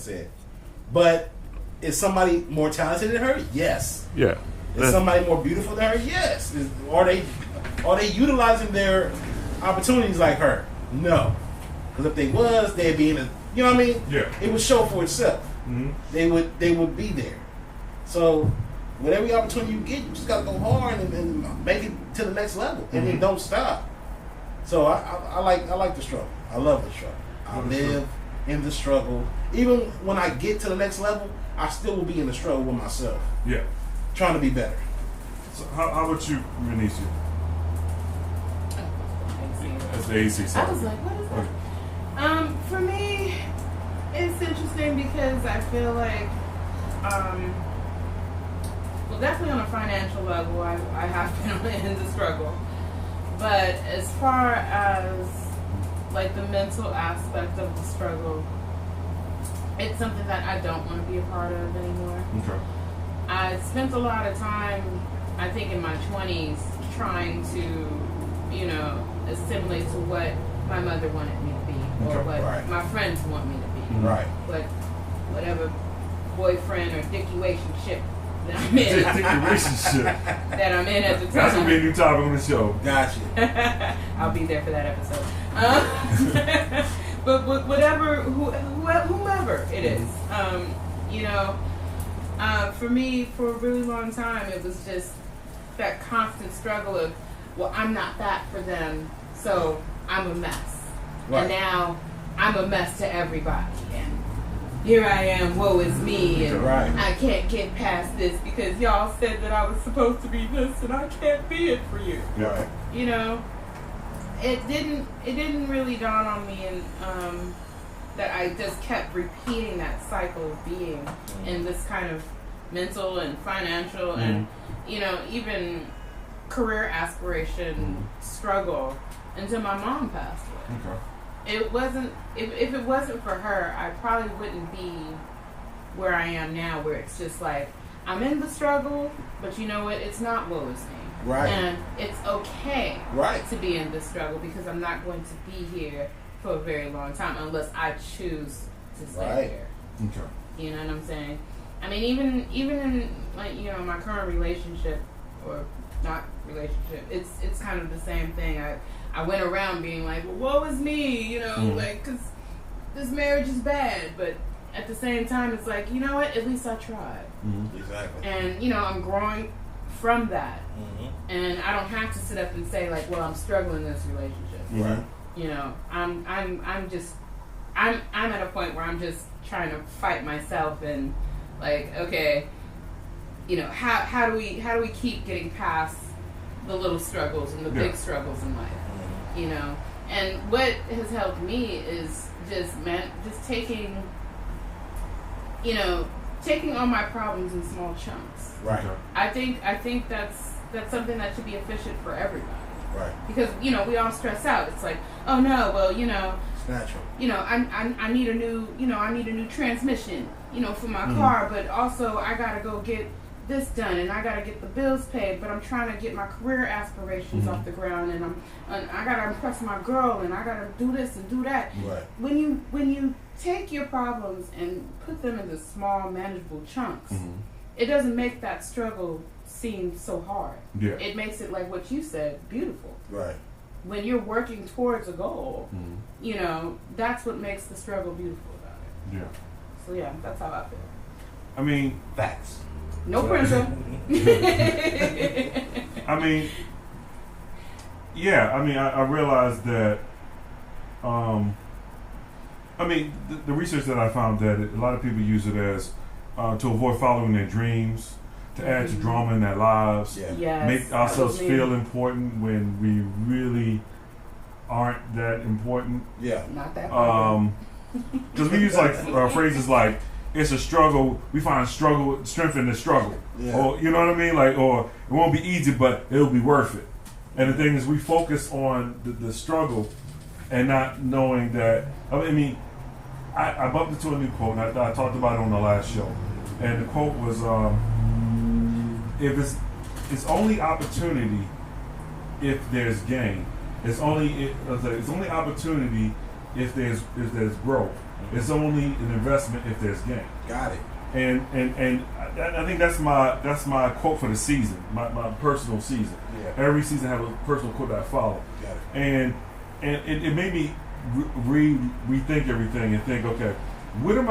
said. But is somebody more talented than her? Yes. Yeah. Is somebody more beautiful than her? Yes. Are they utilizing their opportunities like her? No. Because if they was, they'd be in a, you know what I mean? Yeah. It would show for itself. Mm-hmm. They would be there. So with every opportunity you get, you just gotta go hard and make it to the next level, and then don't stop. So I like the struggle. I love the struggle. I live in the struggle. Even when I get to the next level, I still will be in the struggle with myself. Yeah. Trying to be better. So how about you, Renisha? That's the AC side. I was like, what is that? For me, it's interesting because I feel like, well, definitely on a financial level, I have been in the struggle. But as far as like the mental aspect of the struggle, it's something that I don't want to be a part of anymore. Okay. I spent a lot of time, I think in my 20s, trying to, you know, assimilate to what my mother wanted me to be, or what my friends want me to be. Right. But whatever boyfriend or dickie-wationship that I'm in. that I'm in at the time. That's gonna be a new topic on the show. Gotcha. I'll be there for that episode. But whatever, whomever it is, you know, for me, for a really long time, it was just that constant struggle of, well, I'm not that for them, so I'm a mess. Right. And now I'm a mess to everybody. And here I am, woe is me, and I can't get past this because y'all said that I was supposed to be this, and I can't be it for you. Right. You know, it didn't really dawn on me, and that I just kept repeating that cycle of being in this kind of mental and financial and, you know, even career aspiration struggle until my mom passed away. Okay. It wasn't, if it wasn't for her, I probably wouldn't be where I am now, where it's just like, I'm in the struggle, but you know what, it's not woe is me. Right. And it's okay to be in this struggle because I'm not going to be here for a very long time unless I choose to stay here. Okay. You know what I'm saying? I mean, even in, like, you know, my current relationship, or not relationship, it's kind of the same thing. I went around being like, well, woe is me, you know, like, because this marriage is bad, but at the same time, it's like, you know what, at least I tried. Exactly. And, you know, I'm growing from that. And I don't have to sit up and say, like, well, I'm struggling in this relationship. Right. You know, I'm at a point where I'm just trying to fight myself and, like, okay, you know, how do we keep getting past the little struggles and the big struggles in life, you know? And what has helped me is just taking, you know, taking all my problems in small chunks. Right. I think that's something that should be efficient for everybody. Right. Because, you know, we all stress out. It's like, oh no, well, you know, it's natural. You know, I need a new transmission, you know, for my car, but also I gotta go get this done and I gotta get the bills paid, but I'm trying to get my career aspirations off the ground, and I gotta impress my girl, and I gotta do this and do that. Right. When you take your problems and put them into small, manageable chunks, it doesn't make that struggle seem so hard. Yeah. It makes it, like what you said, beautiful. Right. When you're working towards a goal, you know, that's what makes the struggle beautiful about it. Yeah. So yeah, that's how I feel. I mean, facts. No pressure. I mean, yeah. I mean, I realized that. I mean, the research that I found that a lot of people use it as to avoid following their dreams, to add to drama in their lives, make ourselves feel important when we really aren't that important. Yeah, not that. Because we use like phrases like, "It's a struggle. We find strength in the struggle," or you know what I mean, like, or it won't be easy, but it'll be worth it. And the thing is, we focus on the struggle and not knowing that. I mean, I bumped into a new quote, and I talked about it on the last show, and the quote was, "If it's only opportunity if there's gain. It's only opportunity if there's growth." It's only an investment if there's gain. Got it. And I think that's my quote for the season, my personal season. Yeah. Every season I have a personal quote that I follow. Got it. And it made me rethink everything and think, okay, what am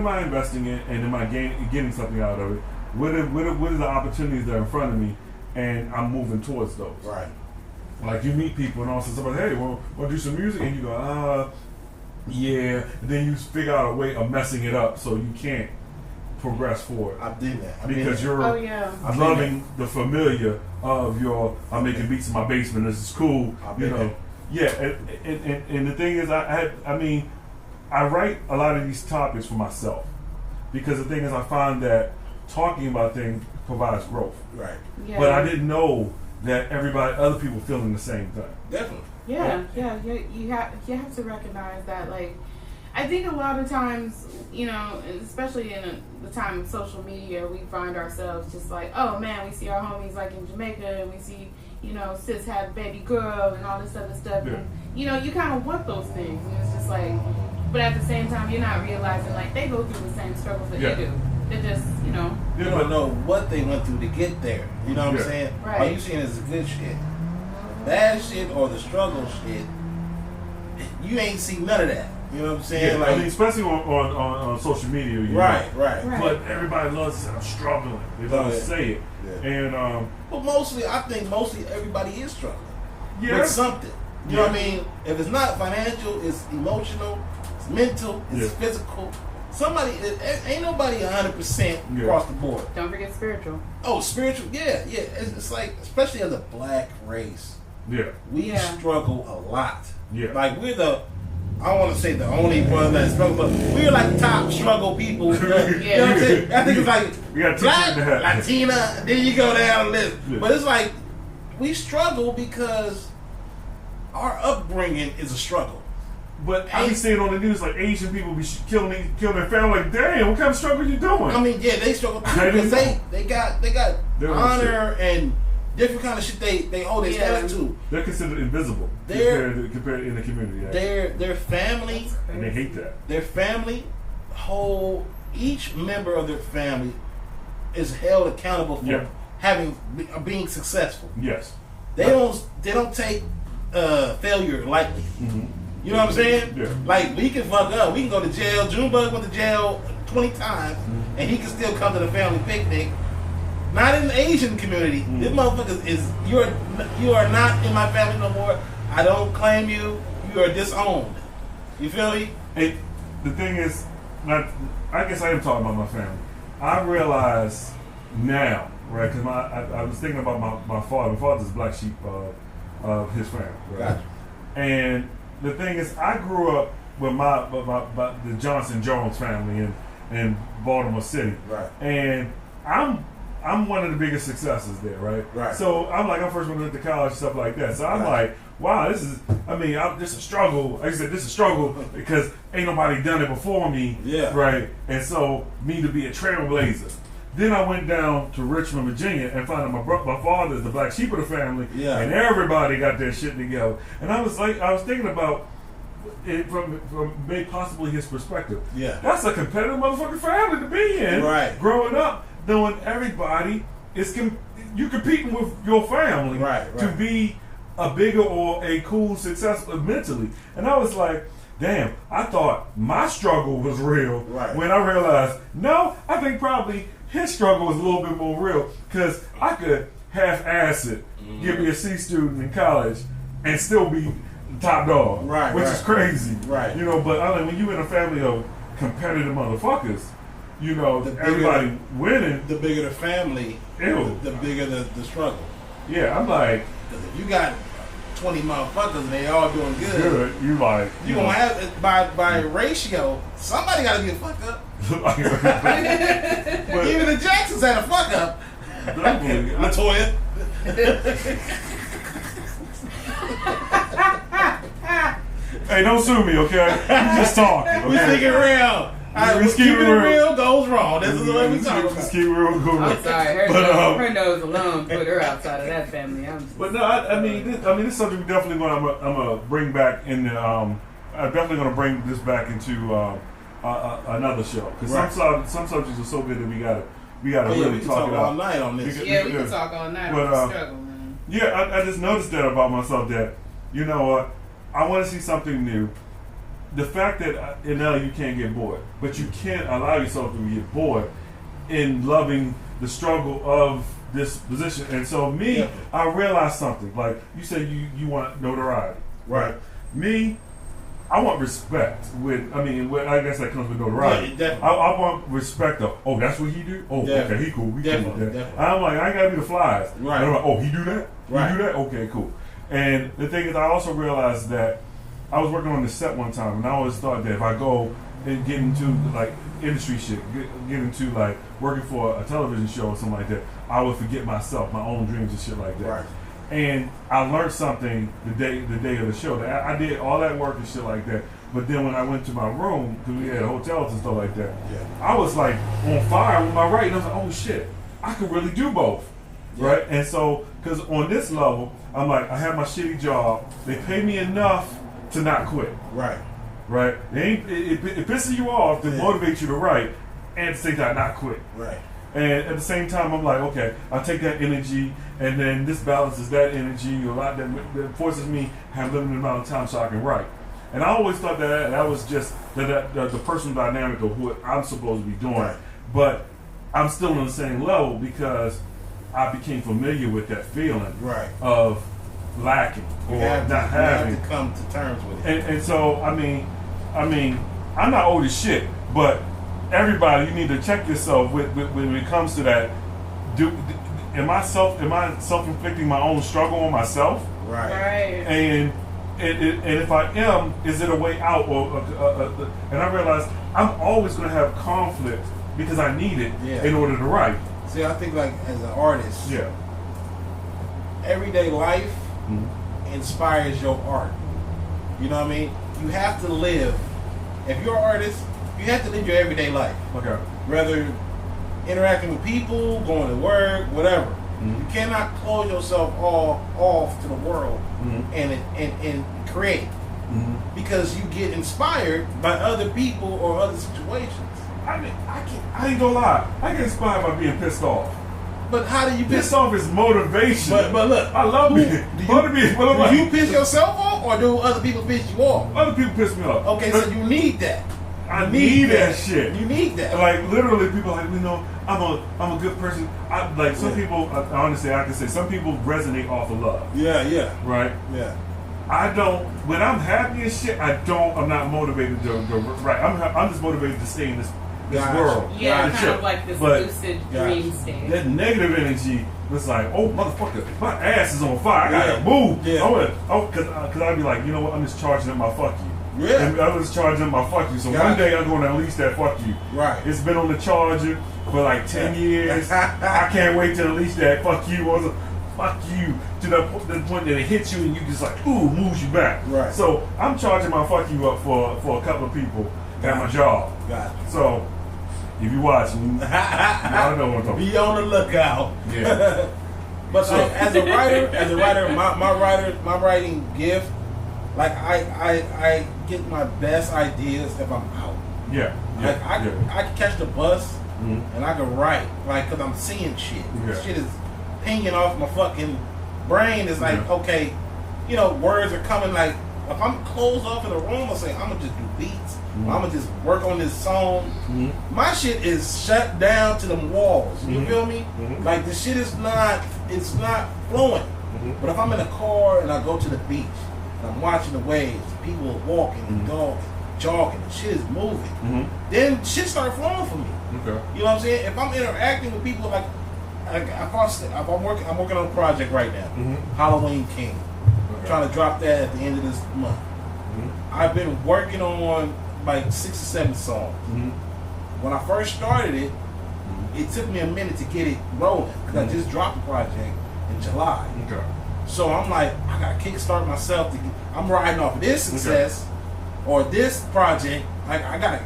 I investing in, and am I getting something out of it? What are the opportunities that are in front of me, and I'm moving towards those. Right. Like you meet people and all of a sudden somebody, hey, want to do some music, and you go, yeah, and then you figure out a way of messing it up so you can't progress forward. I did that. Because you're loving the familiar of I'm making beats in my basement. This is cool. You know. Yeah, and the thing is, I write a lot of these topics for myself because the thing is, I find that talking about things provides growth. Right. Yeah. But I didn't know that other people feeling the same thing. Definitely. Yeah. You have to recognize that, like, I think a lot of times, you know, especially in the time of social media, we find ourselves just like, oh man, we see our homies like in Jamaica, and we see, you know, sis have baby girl and all this other stuff. Yeah. And, you know, you kind of want those things. And it's just like, but at the same time, you're not realizing, like, they go through the same struggles that you do. They're just, you know. You don't know what they went through to get there. You know what I'm saying? Right. All you seeing is the good shit. Bad shit or the struggle shit, you ain't seen none of that. You know what I'm saying? Yeah, like, I mean, especially on social media. Right. But everybody loves to say, I'm struggling. They love to say it. Yeah. And but mostly everybody is struggling with something. You Yeah. know what I mean? If it's not financial, it's emotional, it's mental, it's physical. Ain't nobody 100% across the board. Don't forget spiritual. Oh, spiritual, yeah. It's like, especially as a black race, we struggle a lot. Yeah. Like, we're I don't want to say the only one that struggle, but we're like top struggle people. You know what I'm saying? I think it's like we got black, Latina, then you go down the list. Yeah. But it's like, we struggle because our upbringing is a struggle. But I be seeing on the news like Asian people be killing their family. Like, damn, what kind of struggle you doing? I mean, yeah, they struggle too because they got honor and different kind of shit they hold their status to. They're considered invisible compared in the community. Their family, and they hate that. Their family each member of their family is held accountable for being successful. Yes, they don't take failure lightly. Mm-hmm. You know what I'm saying? Yeah. Like, we can fuck up. We can go to jail. Junebug went to jail 20 times, and he can still come to the family picnic. Not in the Asian community. This motherfucker you are not in my family no more. I don't claim you. You are disowned. You feel me? And the thing is, I guess I am talking about my family. I realize now, right? Because I was thinking about my father. My father's the black sheep of his family. Right? Gotcha. And the thing is, I grew up with the Johnson Jones family in Baltimore City. Right. And I'm one of the biggest successes there, right? Right. So I'm first one to went to college and stuff like that. So I'm like, wow, this is a struggle. Like I said, this is a struggle because ain't nobody done it before me. Yeah. Right. And so me to be a trailblazer. Then I went down to Richmond, Virginia, and found out my father is the black sheep of the family, and everybody got their shit together. And I was thinking about it from maybe possibly his perspective. Yeah, that's a competitive motherfucking family to be in. Right, growing up, knowing everybody is you competing with your family, to be a bigger or a cool success mentally. And I was like, damn, I thought my struggle was real. Right. When I realized, no, I think probably his struggle was a little bit more real because I could half-ass it, give me a C student in college, and still be top dog, which is crazy. Right. You know, but when you in a family of competitive motherfuckers, you know, everybody winning. The bigger the family, the bigger the struggle. Yeah, I'm like, if you got 20 motherfuckers and they all doing good, you gonna have it by ratio. Somebody got to be a fuck up. But even the Jacksons had a fuck up. Latoya. Hey, don't sue me, okay? We just talking. Okay? We thinking real. Let's keep it real. Goes wrong. This is the way we talk. Let's keep it real. I'm sorry. Her nose alone put her outside of that family. But no, I mean, this is something we definitely I'm gonna bring back in I'm definitely going to bring this back into another show because some subjects are so good that we gotta really talk it all out. night on this. We can talk all night on the struggle, man. Yeah, I just noticed that about myself that you know what, I want to see something new. The fact that in LA you can't get bored, but you can't allow yourself to get bored in loving the struggle of this position. And so I realized something. Like you said, you want notoriety, right? Me, I want respect. I guess that comes with notoriety. Yeah, I want respect of, oh, that's what he do? Oh, okay, he cool. We cool with that. I'm like, I ain't gotta be the flies. Right. And I'm like, oh, he do that? Right. He do that? Okay, cool. And the thing is, I also realized that I was working on this set one time, and I always thought that if I go and get into like industry shit, get into like working for a television show or something like that, I would forget myself, my own dreams and shit like that. Right. And I learned something the day of the show. That I did all that work and shit like that. But then when I went to my room, because we had hotels and stuff like that, I was like on fire with my writing. I was like, oh shit, I could really do both. Yeah. Right? And so, because on this level, I'm like, I have my shitty job. They pay me enough to not quit. Right. Right? It pisses you off to motivate you to write and at the same time not quit. Right. And at the same time, I'm like, okay, I'll take that energy, and then this balances that energy a lot that forces me to have a limited amount of time so I can write. And I always thought that was just the personal dynamic of what I'm supposed to be doing. Right. But I'm still on the same level because I became familiar with that feeling of lacking or not having. You have to come to terms with it. And so, I mean, I'm not old as shit, but everybody, you need to check yourself when it comes to that. Am I self-inflicting my own struggle on myself? Right. And if I am, is it a way out? And I realize I'm always going to have conflict because I need it in order to write. See, I think like as an artist, everyday life inspires your art. You know what I mean? You have to live. If you're an artist, you have to live your everyday life. Okay. Whether interacting with people, going to work, whatever. You cannot close yourself all off to the world and create because you get inspired by other people or other situations. I mean, I ain't gonna lie. I get inspired by being pissed off. But how do you pissed off is motivation. But look, I love it. Do you piss yourself off or do other people piss you off? Other people piss me off. Okay, so you need that. I need that shit. You need that. Like literally, people are like, you know, I'm a good person. Some people, honestly, I can say some people resonate off of love. Yeah. Right. Yeah. I don't. When I'm happy and shit, I'm not motivated to write. I'm just motivated to stay in this world. Yeah, kind of like this lucid dream state. That negative energy was like, oh motherfucker, my ass is on fire. I gotta move. Yeah. Because I'd be like, you know what? I'm just charging up my fuck you. Yeah. And I was charging up my fuck you. So one day I'm going to unleash that fuck you. Right. It's been on the charger for like 10 years. I can't wait to unleash that fuck you. Fuck you to the point that it hits you and you just like, ooh, moves you back. Right. So I'm charging my fuck you up for a couple of people at my job. Got it. So if you're watching, I know what I'm talking about. Be on the lookout. Yeah. But as a writer, my writing gift, like I get my best ideas if I'm out. Yeah. Like I can catch the bus and I can write, like, cause I'm seeing shit. Yeah. Shit is pinging off my fucking brain. It's like, okay, you know, words are coming. Like, if I'm closed off in a room, I say I'm gonna just do beats. I'm gonna just work on this song. My shit is shut down to them walls. You feel me? Like the shit is not. It's not flowing. But if I'm in a car and I go to the beach and I'm watching the waves, people are walking and jogging, and shit is moving. Then shit start flowing for me. Okay. You know what I'm saying? If I'm interacting with people, like I'm working on a project right now, Halloween King. I'm trying to drop that at the end of this month. I've been working on like 6 or 7 songs. When I first started it, it took me a minute to get it rolling because I just dropped the project in July. Okay. So I'm like, I gotta kickstart myself. I'm riding off of this success or this project. Like I gotta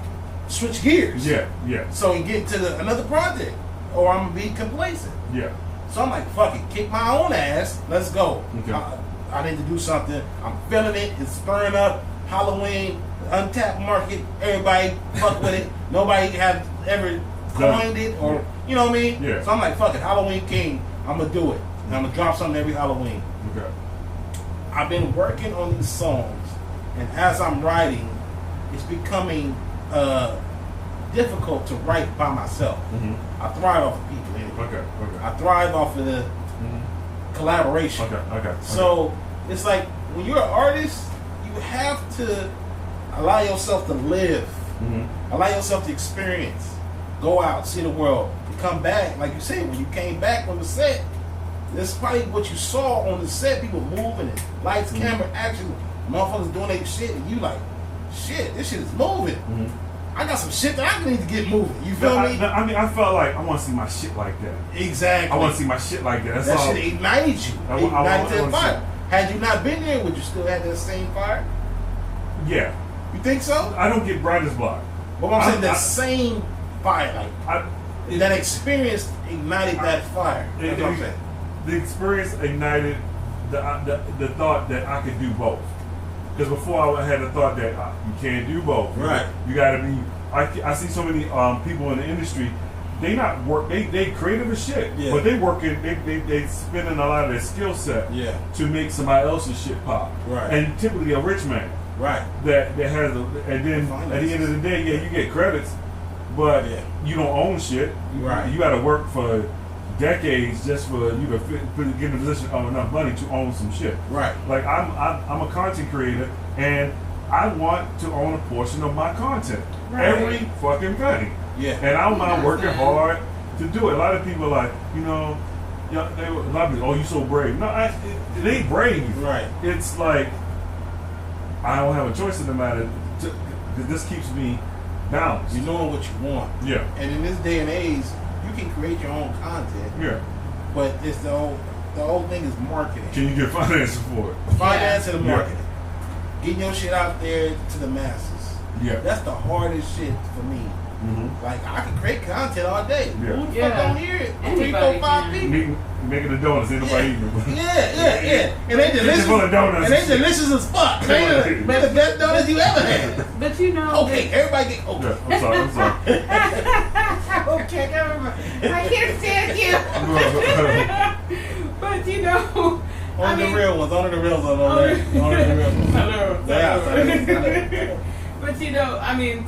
switch gears. Yeah. So and get to another project, or I'm gonna be complacent. Yeah. So I'm like, fuck it, kick my own ass. Let's go. Okay. I need to do something. I'm feeling it. It's stirring up. Halloween, untapped market, everybody fuck with it. Nobody have ever coined it or, you know what I mean? Yeah. So I'm like, fuck it, Halloween King, I'm gonna do it. And I'm gonna drop something every Halloween. Okay. I've been working on these songs, and as I'm writing, it's becoming difficult to write by myself. Mm-hmm. I thrive off of people anyway. Okay. I thrive off of the collaboration. Okay. So it's like when you're an artist, you have to allow yourself to live, allow yourself to experience, go out, see the world, and come back. Like you said, when you came back on the set, that's probably what you saw on the set. People moving and lights, camera, action, motherfuckers doing their shit, and you like, shit, this shit is moving. I got some shit that I need to get moving. You feel me? I mean, I felt like I want to see my shit like that. Exactly. I want to see my shit like that. That's that all. shit ignited you. I Ignited wanna that fire. Had you not been there, would you still have that same fire? Yeah. You think so? I don't get writer's block. But I'm saying that same fire, like that experience ignited that fire. That's what I'm saying. The experience ignited the thought that I could do both. Because before I had the thought that you can't do both. Right. You got to be. I see so many people in the industry. They not work. They creative as shit. Yeah. But they working. They spending a lot of their skill set. Yeah. To make somebody else's shit pop. Right. And typically a rich man. Right. That has and then at the end of the day, yeah, you get credits, but you don't own shit. Right. You got to work for decades just for you to get in a position of enough money to own some shit. Right. Like I'm a content creator and I want to own a portion of my content. Right. Every fucking penny. Yeah. And I don't mind working hard to do it. A lot of people are like, you know, yeah, a lot of people, oh, you so brave. No, it ain't brave. Right. It's like I don't have a choice in the matter. Because this keeps me balanced. You know what you want. Yeah. And in this day and age, you can create your own content. Yeah. But it's the whole thing is marketing. Can you get financing for it? Finance and marketing. Getting your shit out there to the masses. Yeah. That's the hardest shit for me. Like, I can create content all day. Yeah. Who the fuck don't hear it? 3, 4, 5 people. Making the donuts, ain't nobody eating them. Yeah. And they delicious. Full of donuts And they delicious as fuck. They the best donuts you ever had. But you know. Okay, everybody get okay. Yeah, I'm sorry. Okay, I can't stand you. But you know. Only the real ones. Only the real ones over there. Only the real ones. Hello. Yeah. But you know, I mean,